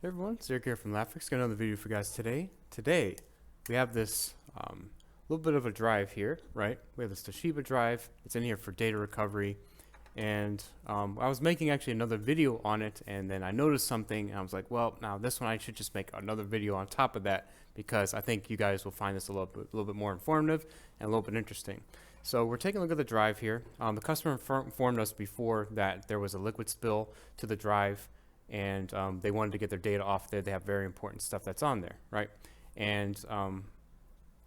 Hey everyone, it's Eric here from Lafix. Got another video for you guys today. Today, we have this little bit of a drive here, right? We have this Toshiba drive. It's in here for data recovery. And I was making actually another video on it, and then I noticed something, and I was like, well, now this one I should just make another video on top of that, because I think you guys will find this a little bit more informative and a little bit interesting. So we're taking a look at the drive here. The customer informed us before that there was a liquid spill to the drive, and they wanted to get their data off there. They have very important stuff that's on there, right? And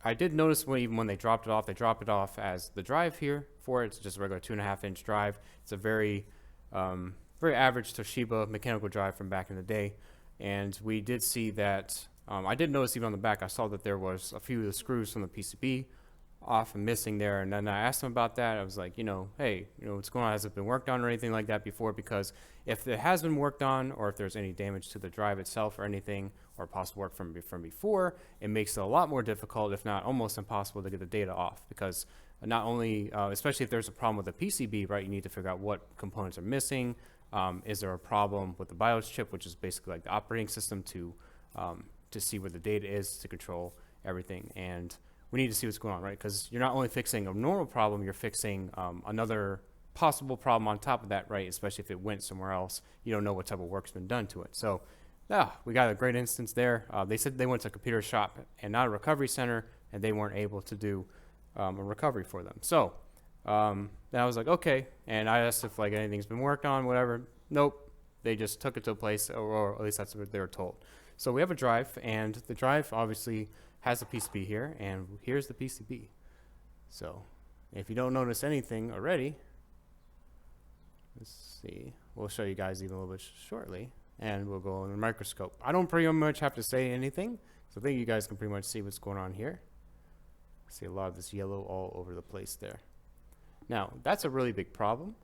I did notice even when they dropped it off as the drive here for it. It's just a regular 2.5-inch drive. It's a very average Toshiba mechanical drive from back in the day. And we did see that, I did notice even on the back, I saw that there was a few of the screws from the PCB off and missing there. And then I asked them about that. I was like, hey, what's going on? Has it been worked on or anything like that before? Because if it has been worked on, or if there's any damage to the drive itself or anything, or possible work from before, it makes it a lot more difficult, if not almost impossible, to get the data off. Because not only, especially if there's a problem with the PCB, right, you need to figure out what components are missing. Is there a problem with the BIOS chip, which is basically like the operating system to see where the data is to control everything. And we need to see what's going on, right? Because you're not only fixing a normal problem, you're fixing another possible problem on top of that, right? Especially if it went somewhere else, you don't know what type of work's been done to it. So we got a great instance there. They said they went to a computer shop and not a recovery center, and they weren't able to do a recovery for them. So then I was like, okay. And I asked if like anything's been worked on, whatever. Nope. They just took it to a place, or at least that's what they were told. So we have a drive, and the drive obviously has a PCB here, and here's the PCB. So if you don't notice anything already, let's see, we'll show you guys even a little bit shortly, and we'll go in the microscope. I don't pretty much have to say anything, so I think you guys can pretty much see what's going on here. See a lot of this yellow all over the place there. Now that's a really big problem,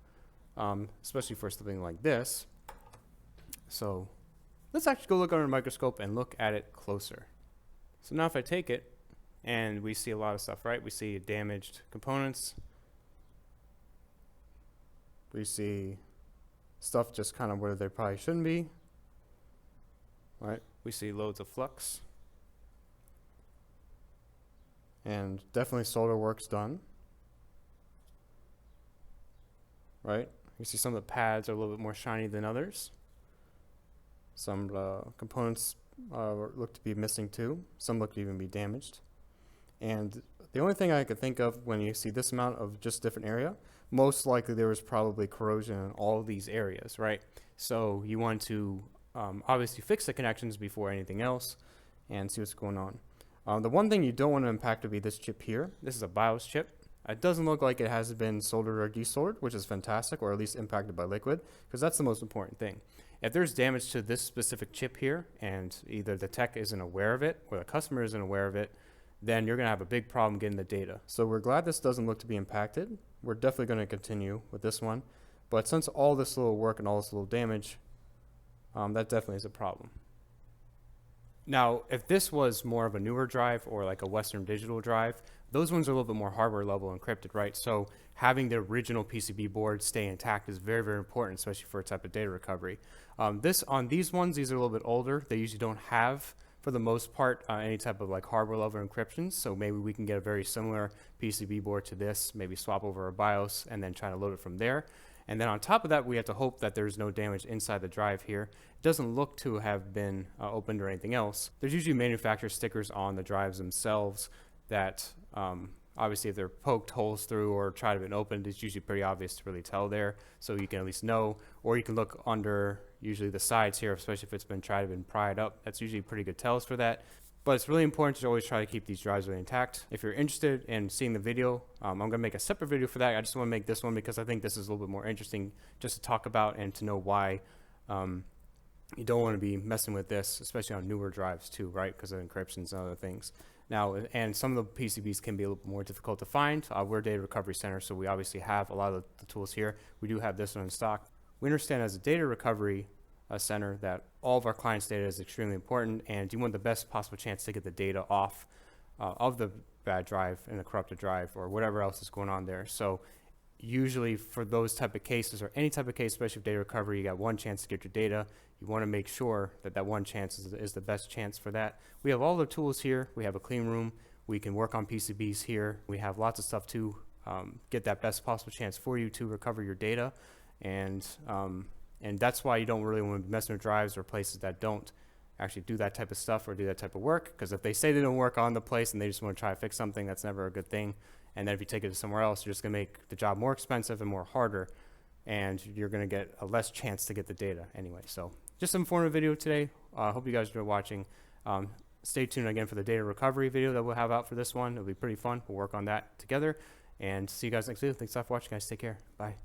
especially for something like this. So let's actually go look under the microscope and look at it closer. So now if I take it, and we see a lot of stuff, right? We see damaged components. We see stuff just kind of where they probably shouldn't be, right? We see loads of flux. And definitely solder work's done, right? You see some of the pads are a little bit more shiny than others. Some components look to be missing too. Some look to even be damaged. And the only thing I could think of when you see this amount of just different area, most likely there was probably corrosion in all of these areas, right? So you want to obviously fix the connections before anything else and see what's going on. The one thing you don't want to impact would be this chip here. This is a BIOS chip. It doesn't look like it has been soldered or desoldered, which is fantastic, or at least impacted by liquid, because that's the most important thing. If there's damage to this specific chip here, and either the tech isn't aware of it or the customer isn't aware of it, then you're going to have a big problem getting the data. So we're glad this doesn't look to be impacted. We're definitely going to continue with this one. But since all this little work and all this little damage, that definitely is a problem. Now, if this was more of a newer drive or like a Western Digital drive, those ones are a little bit more hardware level encrypted, right? So having the original PCB board stay intact is very, very important, especially for a type of data recovery. On these ones, these are a little bit older. They usually don't have, for the most part, any type of like hardware level encryption. So maybe we can get a very similar PCB board to this, maybe swap over a BIOS and then try to load it from there. And then on top of that, we have to hope that there's no damage inside the drive here. It doesn't look to have been opened or anything else. There's usually manufacturer stickers on the drives themselves that obviously if they're poked holes through or try to have been opened, it's usually pretty obvious to really tell there. So you can at least know, or you can look under usually the sides here, especially if it's been tried to been pried up. That's usually pretty good tells for that. But it's really important to always try to keep these drives really intact. If you're interested in seeing the video, I'm going to make a separate video for that. I just want to make this one because I think this is a little bit more interesting just to talk about and to know why you don't want to be messing with this, especially on newer drives too, right? Because of encryptions and other things. Now, and some of the PCBs can be a little bit more difficult to find. We're a data recovery center, so we obviously have a lot of the tools here. We do have this one in stock. We understand as a data recovery center that all of our clients' data is extremely important, and you want the best possible chance to get the data off of the bad drive and the corrupted drive or whatever else is going on there. So usually for those type of cases, or any type of case, especially with data recovery, you got one chance to get your data. You want to make sure that that one chance is the best chance for that. We have all the tools here. We have a clean room. We can work on PCBs here. We have lots of stuff to get that best possible chance for you to recover your data. And that's why you don't really want to be messing with drives or places that don't actually do that type of stuff or do that type of work. Because if they say they don't work on the place and they just want to try to fix something, that's never a good thing. And then if you take it to somewhere else, you're just going to make the job more expensive and more harder, and you're going to get a less chance to get the data anyway. So just an informative video today. Hope you guys enjoyed watching. Stay tuned again for the data recovery video that we'll have out for this one. It'll be pretty fun. We'll work on that together, and see you guys next video. Thanks a lot for watching, guys. Take care. Bye.